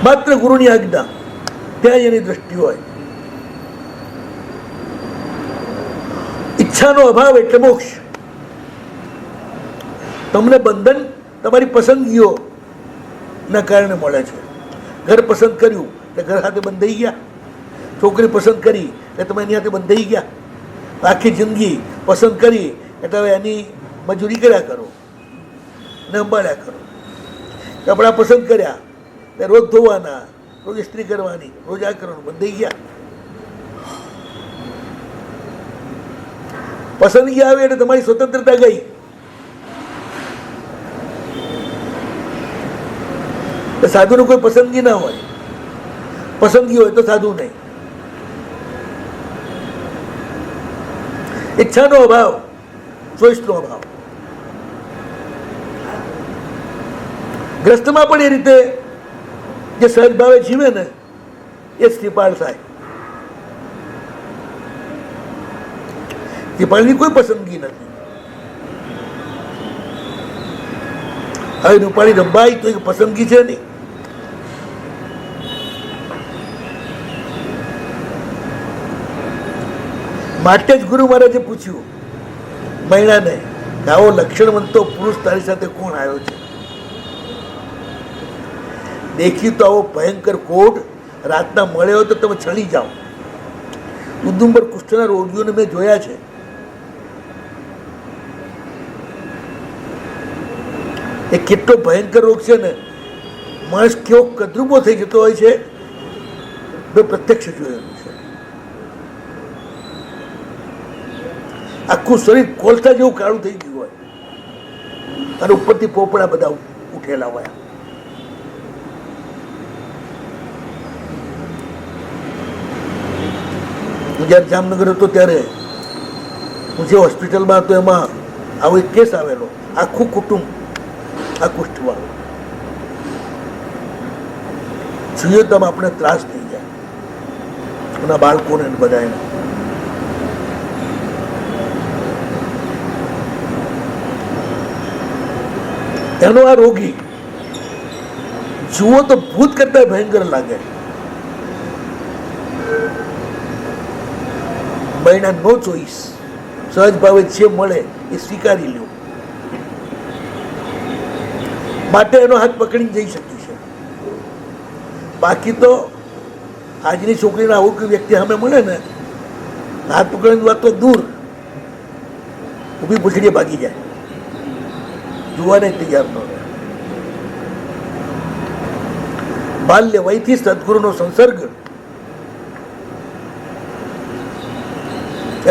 માત્ર ગુરુની આજ્ઞા, ત્યાં એની દ્રષ્ટિ હોય. ઈચ્છાનો અભાવ એટલે મોક્ષ. તમને બંધન તમારી પસંદગીઓ ના કારણે મળે છે. ઘર પસંદ કર્યું એટલે ઘર સાથે બંધાઈ ગયા. છોકરી પસંદ કરી એટલે તમે એની સાથે બંધાઈ ગયા. આખી જિંદગી પસંદ કરી એટલે હવે એની મજૂરી કર્યા કરો ને સંભાળ્યા કરો. કપડાં પસંદ કર્યા એટલે રોજ ધોવાના, રોજ ઇસ્ત્રી કરવાની, રોજ આ કરવાનું, બંધાઈ ગયા. પસંદગી આવે એટલે તમારી સ્વતંત્રતા ગઈ. સાધુનું કોઈ પસંદગી ના હોય. પસંદગી હોય તો સાધુ નહીં. ઈચ્છાનો અભાવ, ચોઈસનો અભાવ. ગ્રસ્તમાં પણ એ રીતે જે સહજ ભાવે જીવે ને એ શ્રીપાળ થાય. શ્રીપાળની કોઈ પસંદગી નથી. હવે રૂપાળી રંબાઈ તો એક પસંદગી છે નહીં. માટે જ ગુરુ મહારાજે પૂછ્યું મહિલાને કે આવો લક્ષણવંતો પુરુષ તારી સાથે કોણ આવ્યો છે? દેખી તો આવો ભયંકર કોઢ રાતના મળ્યો તો તમે છળી જાઓ. ઉદુંબર કુષ્ઠના રોગીઓને મેં જોયા છે. એ કેટલો ભયંકર રોગ છે ને, માણસ કેવો કદરૂપો થઈ જતો હોય છે, મેં પ્રત્યક્ષ જોયેલું છે. આખું શરીર કોલસા જેવું કાળું થઈ ગયું હોય અને ઉપરથી પોપડા બધા ઉઠેલા હોય. હું જ્યારે જામનગર હતો ત્યારે હું જે હોસ્પિટલમાં હતો એમાં આવો એક કેસ આવેલો. આખું કુટુંબ આ કુષ્ઠવાળું. જોઈએ તો આપણે ત્રાસ થઈ જાય, એના બાળકોને બધા એને. એનો આ રોગી જુઓ તો ભૂત કરતા ભયંકર લાગે. બૈના નો ચોઈસ, સહજ ભાવે જે મળે એ સ્વીકારી લ્યો. માટે એનો હાથ પકડીને જઈ શકી છે. બાકી તો આજની છોકરીને આવું કોઈ વ્યક્તિ સામે મળે ને, હાથ પકડીને વાત તો દૂર, ઊભી પૂછડીએ ભાગી જાય, જોવાને તૈયાર ન રહે. બાલ્ય વયથી સદગુરુનો સંસર્ગ,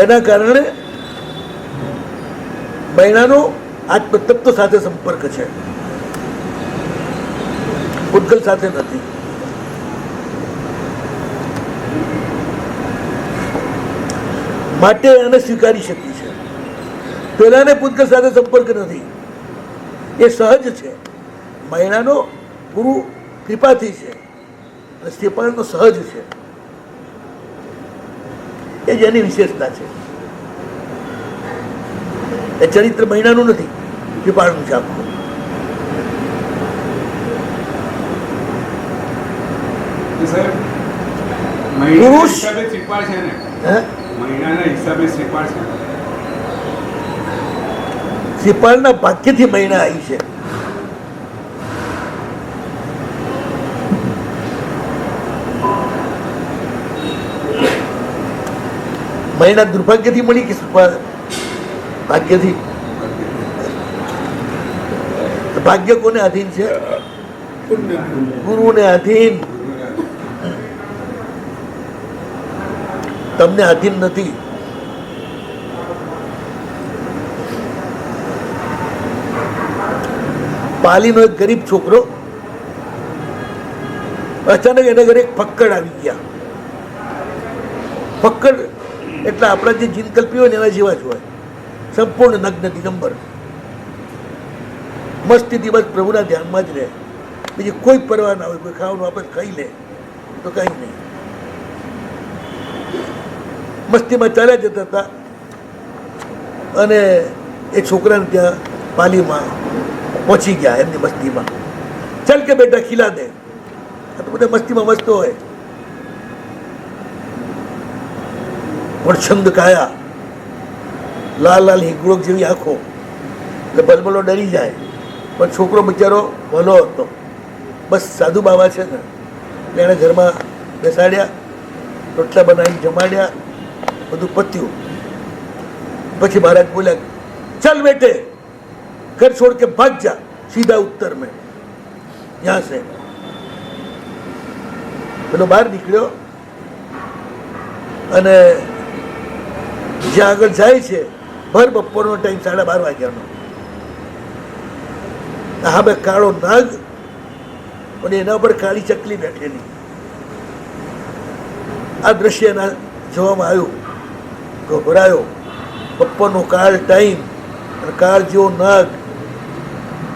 એના કારણે બૈણાનો આત્મતત્વ સાથે સંપર્ક છે, ઉદ્ગલ સાથે નથી. માટે એને સ્વીકારી શકી છે. પેલાને પૂતગલ સાથે સંપર્ક નથી, એ સહજ છે. મહિનાનો ગુરુ કૃપાથી છે અને શ્રીપાળનો સહજ છે, એ જ એની વિશેષતા છે. એ ચરિત્ર મહિનાનું નથી, શ્રીપાળનું છે આખું. સાહેબ પુરુષ. હિસાબે શ્રીપાળ છે ને, હે મહિનાના હિસાબે શ્રીપાળ છે. શ્રીપાળના ભાગ્યથી મહિના આવી છે. મહિના દુર્ભાગ્યથી મળી કે શ્રીપાળ ભાગ્યથી? ભાગ્ય કોને આધીન છે? પુણ્ય ગુરુને આધીન. તમને આધીન નથી. પાલીનો એક ગરીબ છોકરો, અચાનક એના ઘરે એક ફક્કડ આવી ગયા. ફક્કડ એટલે આપણા જે જીનકલ્પી હોય ને એના જેવા જ હોય, સંપૂર્ણ નગ્ન દિગંબર, મસ્તી દિવસ પ્રભુના ધ્યાનમાં જ રહે, બીજી કોઈ પરવા ના હોય. કોઈ ખાવાનું આપણે ખાઈ લે તો કંઈ નહીં, મસ્તીમાં ચાલ્યા જતા હતા. અને એ છોકરાને ત્યાં પાલીમાં પહોંચી ગયા એમની મસ્તીમાં. ચાલ કે બેટા ખીલા દે. આ તો બધા મસ્તીમાં મસ્ત હોય, પણ છંદ કાયા, લાલ લાલ હિંગળોક જેવી આંખો, એટલે બલબલો ડરી જાય. પણ છોકરો બિચારો ભલો હતો, બસ સાધુ બાબા છે ને એટલે એણે ઘરમાં બેસાડ્યા, રોટલા બનાવીને જમાડ્યા, બધું પત્યું. પછી મહારાજ બોલ્યા, ચલ બેटे घर छोड़ के भाग जा सीधा उत्तर में, यहाँ से. પેલો બહાર નીકળ્યો અને જ્યાં આગળ જાય છે, ભર બપોરનો ટાઈમ 12:30 વાગ્યાનો. હા બે કાળો નાગ અને એના પર કાળી ચકલી બેઠેલી. આ દ્રશ્ય એના જોવામાં આવ્યું, ગભરાયો. બપોરનો કાળ ટાઈમ અને કાળ જેવો નાગ.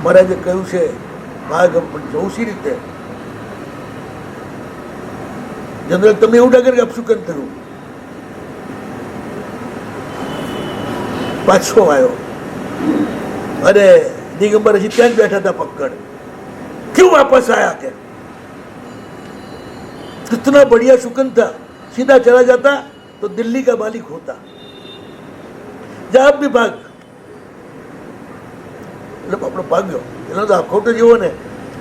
મહારાજે કહ્યું છે ભાગ પણ જવું સી રીતે? જનરલ તમે એવું લાગે કે અપશુકન થયું. પાછો આવ્યો અને દિગંબર હજી ત્યાં જ બેઠા હતા પકડ. क्यों वापस आया? क्या कितना बढ़िया शुकन था, सीधा चला जाता तो दिल्ली का मालिक होता. जा अब भी भाग. એટલે આપણો ભાગ્યો. એનો તો આખો તો જેવો ને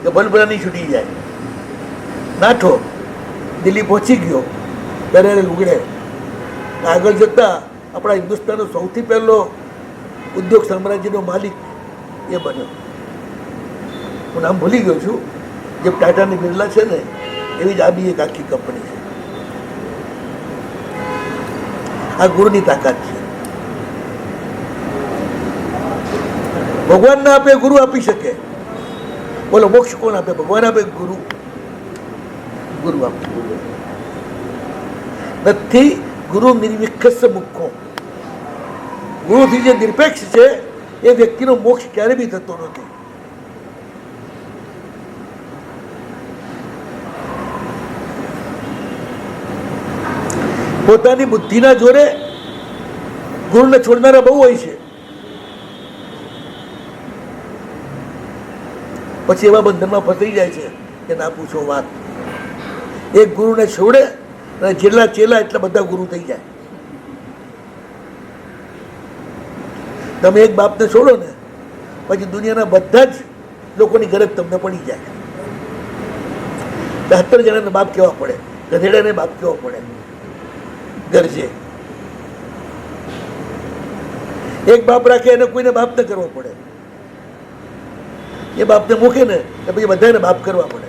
કે ભલભલાની છૂટી જાય. નાઠો દિલ્હી પહોંચી ગયો, પહેરેલે લુગડે. આગળ જતા આપણા હિન્દુસ્તાનનો સૌથી પહેલો ઉદ્યોગ સામ્રાજ્યનો માલિક એ બન્યો. હું નામ ભૂલી ગયો છું. જે ટાટાની બિરલા છે ને એવી જ આ બી એક આખી કંપની છે. આ ગુરુની તાકાત છે. ભગવાન ના આપે ગુરુ આપી શકે. બોલો મોક્ષ કોણ આપે? ભગવાન આપે, ગુરુ ગુરુ આપે નથી. ગુરુ નિર્વિક્ષ મુખો. ગુરુથી જે નિરપેક્ષ છે એ વ્યક્તિનો મોક્ષ ક્યારે બી થતો નથી. પોતાની બુદ્ધિના જોરે ગુરુને છોડનારા બહુ હોય છે. પછી એવા બંધનમાં ફસાઈ જાય છે કે ના પૂછો વાત. એક ગુરુને છોડે અને જેટલા ચેલા એટલા બધા ગુરુ થઈ જાય. તમે એક બાપને છોડો ને પછી દુનિયાના બધા જ લોકોની ગરજ તમને પડી જાય. 70 જણાને બાપ કહેવા પડે, ગધેડાને બાપ કહેવો પડે ગરજે. એક બાપ રાખે એને કોઈને બાપ ન કરવો પડે. એ બાપને મૂકે ને તો પછી બધાને બાપ કરવા પડે.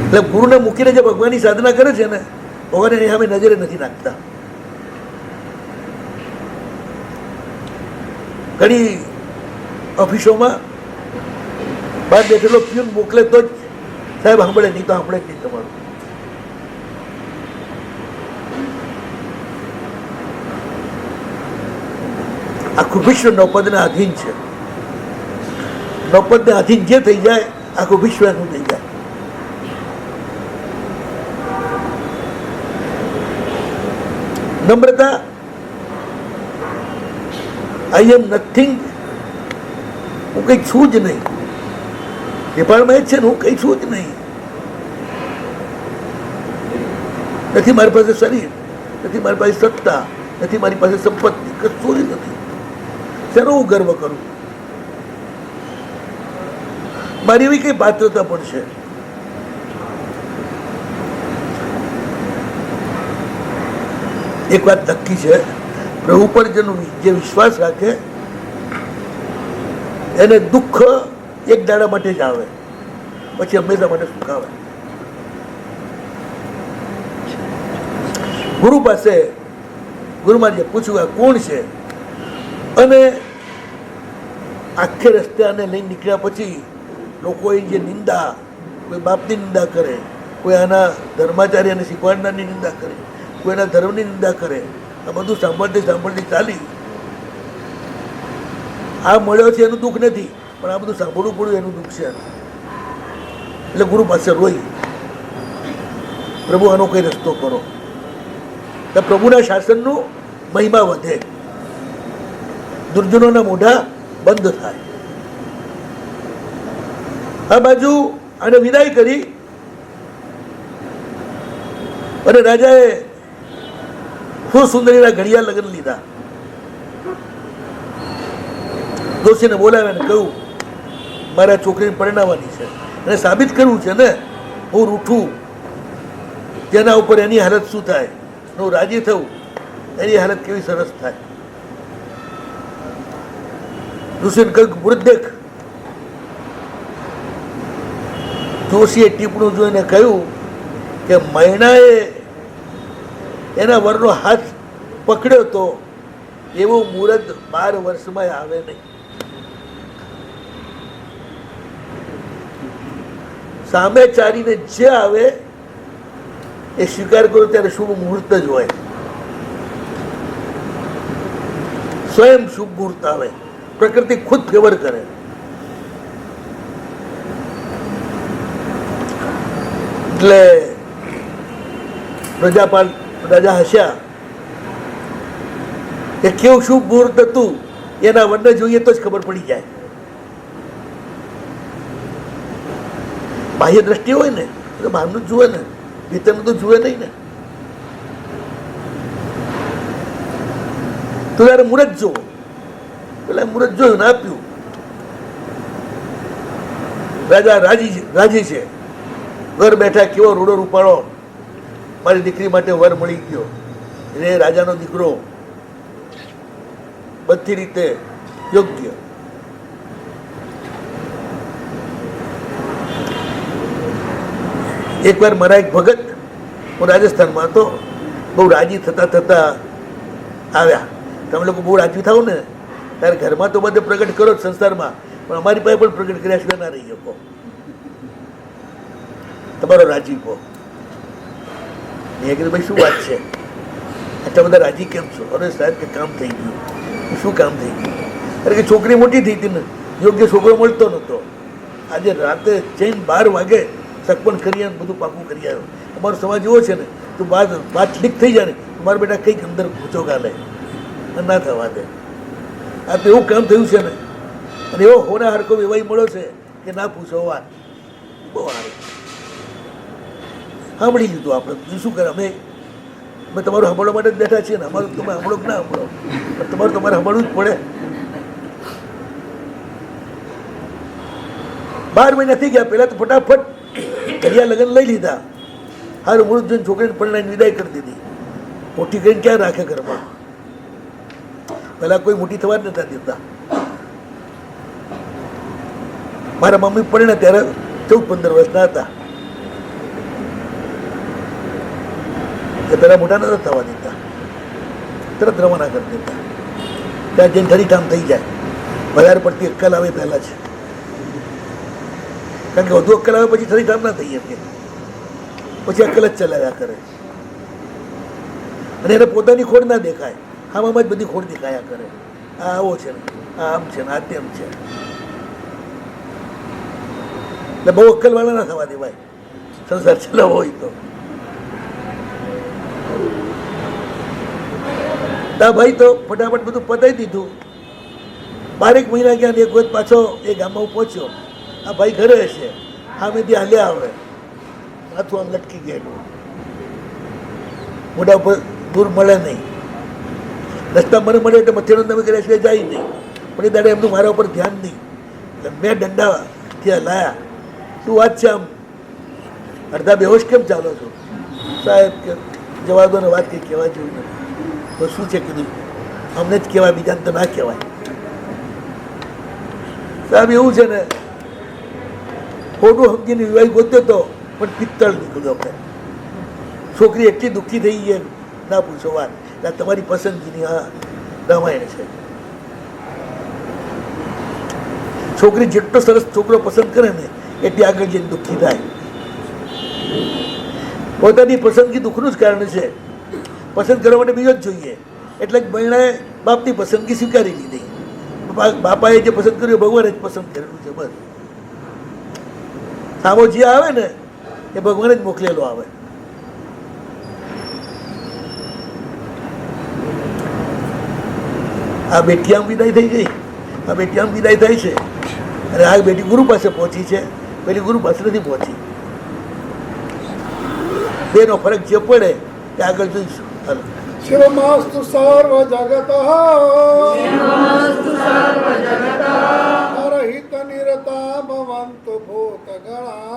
એટલે ગુરુને મૂકીને જે ભગવાનની સાધના કરે છે ને, ભગવાન એની સામે નજરે નથી નાખતા. ઘણી ઓફિસોમાં બહાર બેઠેલો પ્યુન મોકલે તો જ સાહેબ સાંભળે, નહીં તો સાંભળે જ નહીં તમારું. આખું વિશ્વ નવપદના આધીન છે. નવપદને આધીન જે થઈ જાય આખું વિશ્વ એનું થઈ જાય. નમ્રતા, આઈ એમ નથિંગ, હું કંઈ છું જ નહીં. નેપાળમાં એ જ છે ને, હું કંઈ છું જ નહીં. નથી મારી પાસે શરીર, નથી મારી પાસે સત્તા, નથી મારી પાસે સંપત્તિ, કશું જ નથી. શેનો હું ગર્વ કરું? મારી એવી કઈ પાત્રતા પણ છે? એક વાત નક્કી છે, પ્રભુ પર જે વિશ્વાસ રાખે એને દુઃખ એક દાડા માટે જ આવે, પછી હંમેશા માટે સુખ આવે. ગુરુ પાસે ગુરુ મહારાજે પૂછ્યું આ કોણ છે, અને આખે રસ્તે આને લઈને નીકળ્યા પછી લોકોએ જે નિંદા, કોઈ બાપની નિંદા કરે, કોઈ આના ધર્માચાર્ય અને શીખવાડનારની નિંદા કરે, કોઈ એના ધર્મની નિંદા કરે, આ બધું સાંભળતી સાંભળતી ચાલી. આ મળ્યો છે એનું દુઃખ નથી, પણ આ બધું સાંભળવું પડ્યું એનું દુઃખ છે. એટલે ગુરુ પાસે રોઈ, પ્રભુ આનો કઈ રસ્તો કરો. તો પ્રભુના શાસનનું મહિમા વધે, દુર્જનોના મોઢા બંધ થાય. આ બાજુ આને વિદાય કરી અને રાજાએ સુંદરીના ઘડિયા લગ્ન લીધા. દોશીને બોલાવ્યા ને કહ્યું મારા છોકરીને પરણાવવાની છે, અને સાબિત કરવું છે ને હું રૂઠું તેના ઉપર એની હાલત શું થાય, હું રાજી થવું એની હાલત કેવી સરસ થાય. દોશીને કહ્યું મુહૂર્ત દેખ. જોશીએ ટીપણું જોઈને કહ્યું કે મૈણાએ એના વરનો હાથ પકડ્યો તો એવું મુહૂર્ત 12 વર્ષમાં આવે નહીં. સામે ચારીને જે આવે એ સ્વીકાર કરો ત્યારે શુભ મુહૂર્ત જ હોય. સ્વયં શુભ મુહૂર્ત આવે, પ્રકૃતિ ખુદ ફેવર કરે. એટલે પ્રજાપાલ રાજા હસ્યા કે કેવું શુભ મુહૂર્ત હતું, એના વરને જોઈએ તો જ ખબર પડી જાય. બાહ્ય દ્રષ્ટિ હોય ને તો બહારનું જ જુએ ને, ભીતરનું તો જુએ નહીં ને. તો યાર મુહૂર્ત જોવો, પેલા મુહૂર્ત જોયું ને આપ્યું. રાજા રાજી છે, ઘર બેઠા કેવો રૂડો રૂપાળો, મારી દીકરી માટે વર મળી ગયો. એટલે રાજાનો દીકરો બધી રીતે યોગ્ય. એકવાર મારા એક ભગત, હું રાજસ્થાનમાં હતો, બહુ રાજી થતા થતા આવ્યા. તમે લોકો બહુ રાજી થાવ ને ત્યારે ઘરમાં તો બધે પ્રગટ કરો જ સંસારમાં, પણ અમારી પાસે પણ પ્રગટ કર્યા સિવાય ના રહી શકો તમારો રાજીપો. મેં કીધું ભાઈ શું વાત છે, આટલા બધા રાજી કેમ છો? અરે સાહેબ કે કામ થઈ ગયું. શું કામ થઈ ગયું? અરે કે છોકરી મોટી થઈ હતી ને, યોગ્ય છોકરો મળતો નહોતો. આજે રાતે જઈને 12 વાગે સગપણ કરી આવ્યો, બધું પાકું કરી આવ્યો. અમારો સમાજ એવો છે ને તો વાત લીક થઈ જાય ને મારા બેટા કંઈક અંદર પૂછો ગાલે ના થવા દે. આ તો એવું કામ થયું છે ને, અને એવો હોના હરકો એવાય મળ્યો છે કે ના પૂછો વાત. બહુ સારું સાંભળી લીધું આપણે. બીજું શું કરે? અમે તમારું સાંભળવા માટે જ બેઠા છીએ ને. અમારું તમે સાંભળો કે ના સાંભળો, પણ તમારે સાંભળવું જ પડે. 12 મહિના થઈ ગયા. પહેલાં તો ફટાફટ ઘડિયા લગ્ન લઈ લીધા. હારું મુહૂર્ત જોઈને છોકરીને પરણાઈને વિદાય કરી દીધી. મોટી કરીને ક્યાં રાખે ઘરમાં? પહેલાં કોઈ મોટી થવા જ નતા દેતા. મારા મમ્મી પરણ્યા ત્યારે 14-15 વર્ષના હતા. કે પેલા મોટા નતા થવા દેતા, તરત રવાના કરી દેતા. ત્યાં જઈને ઘણી કામ થઈ જાય, વધારે પડતી અક્કલ આવે પહેલાં છે. કારણ કે વધુ અક્કલ આવે પછી ફરી કામ ના થઈ શકે, પછી અક્કલ જ ચલાવ્યા કરે અને એને પોતાની ખોટ ના દેખાય, આમાં જ બધી ખોટ દેખાયા કરે. આ આવો છે ને, આ આમ છે ને, આ તેમ છે. એટલે બહુ અક્કલવાળા ના થવા દેવાય સંસાર ચલાવવો હોય તો. તા ભાઈ તો ફટાફટ બધું પતાવી દીધું. 12 મહિના ગયા ને એક વખત પાછો એ ગામમાં હું પહોંચ્યો. આ ભાઈ ઘરે હશે, સામેથી હાલ્યા આવે, માથું આમ લટકી ગયેલું, મોઢા ઉપર દૂર મળે નહીં, રસ્તા મને મળે એટલે મથેનો તમે કર્યા સિવાય જાય નહીં. પણ એ દાડે એમનું મારા ઉપર ધ્યાન નહીં, એટલે મેં દંડા ત્યાં લાયા. શું વાત છે? આમ અડધા બેહોશ કેમ ચાલો છો? સાહેબ કે જવા દો ને, વાત કંઈ કહેવા જેવું નથી. તો શું છે કીધું, અમને જ કહેવાય, બીજાને તો ના કહેવાય. સાહેબ એવું છે ને, ખોટું સમજીને વિવાહ ગોત્યો હતો પણ પિત્તળ નીકળ્યો. છોકરી એટલી દુઃખી થઈ ગઈ ના પૂછો વાત. તમારી પસંદગીની આ રામાયણ છે. છોકરી જેટલો સરસ છોકરો પસંદ કરે ને એટલી આગળ જઈને દુઃખી થાય. પોતાની પસંદગી દુઃખનું જ કારણ છે. પસંદ કરવા માટે બીજો જ જોઈએ. એટલે બહેણાએ બાપની પસંદગી સ્વીકારી લીધી. બાપાએ જે પસંદ કર્યું ભગવાને જ પસંદ કરેલું છે. બસ સામો જે આવે ને એ ભગવાને જ મોકલેલો આવે. આ બેટી આમ વિદાય થઈ ગઈ, આ બેટી આમ વિદાય થાય છે અને આ બેટી ગુરુ પાસે પહોંચી છે, પેલી ગુરુ પાસે નથી પહોંચી. બેનો ફરક જે પડે એ આગળ જોઈશું. હાલો. શિવમાસ્તુ સર્વ જગત પરહિત નિરતા ભવંતુ ભૂતગણા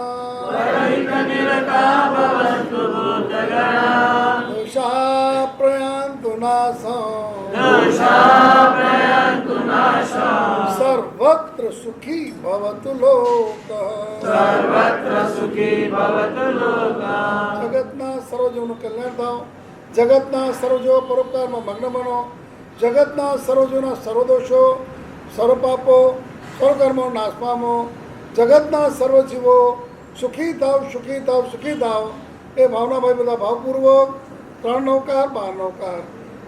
દોષા પ્રયાન્તુ નાશા સર્વત્ર સુખી ભવતુ લોકઃ. જગતના સર્વજીવનું કલ્યાણ થાવ, જગતના સર્વજીવો પરોપકારમાં મગ્ન બનો, જગતના સર્વજીવના સર્વદોષો, સર્વપાપો, સર્વકર્મો નાશ પામો, જગતના સર્વજીવો સુખી થાવ, સુખી થાવ, સુખી થાવ. એ ભાવનાભાઈ બધા ભાવપૂર્વક 3 નૌકાર 12 નૌકાર.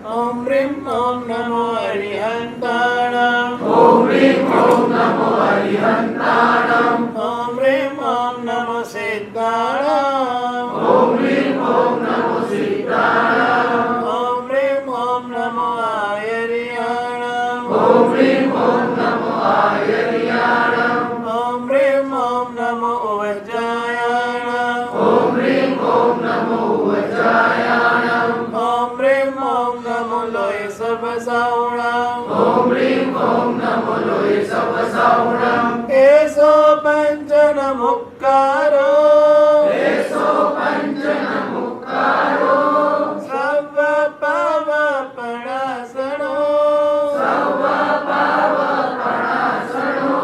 ઓમ રીમ ઓમ નમો હરિહંતાણમ. ઓમ રીમ ઓમ નમો હરિહંતાણમ. ઓમ રીમ ઓમ નમો સિદ્ધાણમ. ઓમ રીમ ઓમ નમો સિદ્ધાણમ. ઓમ રીમ ઓમ નમો આયરિયાણમ. ઓમ રીમ ઓમ નમો આયરિયાણમ. ઓમ રીમ ઓમ નમો ઉવજ્જાયાણમ. ઓમ રીમ ઓમ નમો ઉવજ્જાયાણમ. ઓમ રીમ ઓમ નમો લોય સર્વસાવણમ. ઓમ રીમ ઓમ નમો લોય સર્વસાવણમ. એસો પંચન મુક્કારો. એસો પંચન મુક્કારો. સર્વ પાવપણાસણો. સર્વ પાવપણાસણો.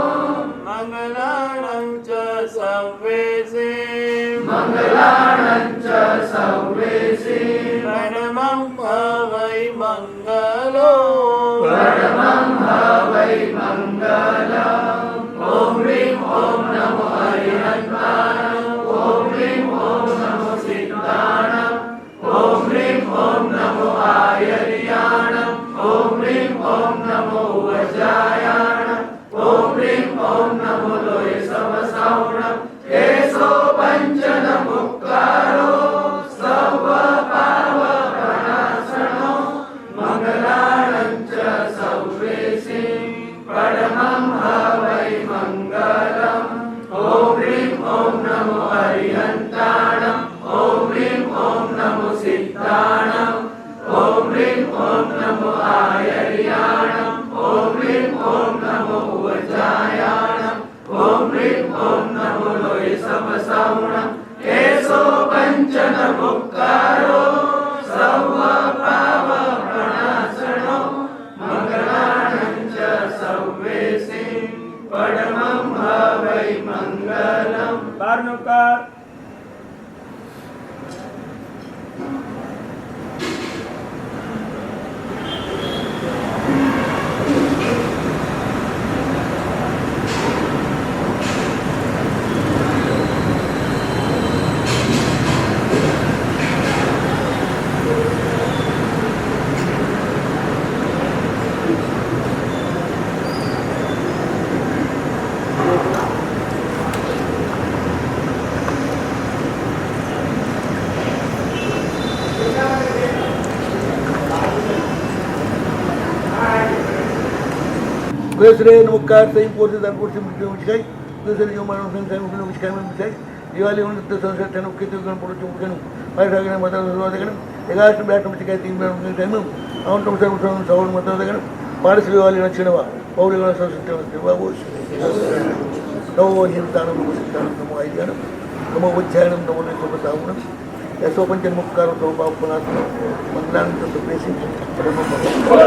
મંગલાણં ચ સર્વેશે. મંગલાણં ચ સર્વેશે. પરમં હવૈ મંગલો. પરમં હવૈ મંગલમ. ઓમ રીમ ઓમ નમો હરિહંતાણમ. ઓમ રીમ ઓમ નમો સિદ્ધાણમ. ઓમ રીમ ઓમ નમો આયરિયાણમ. ઓમ રીમ ઓમ નમો ઉવજ્જાયાણમ. ઓમ રીમ ઓમ નમો લોય સર્વસાવણમ. એસો પંચન મુક્કારો. સર્વ પાવપણાસણો. મંગલાણં ચ સર્વેશે. પરમં હવૈ Vesre Namakkar Sai Porti Dar Porti Mukti Muchkai, Vesre Yoman Sai Mukti Muchkai Muchkai, Diwali on the sunset and Ukit Porti Mukan, Patagan Mata Zagagan, the last battle Muchkai team Time, out of some Sound Mata, Paris Diwali and Chinava, Pauli Babu, no Hintana Musikan, no idea, no more with Chanam, no one is over Town, that's open to Mukkar, Mandan to the basic.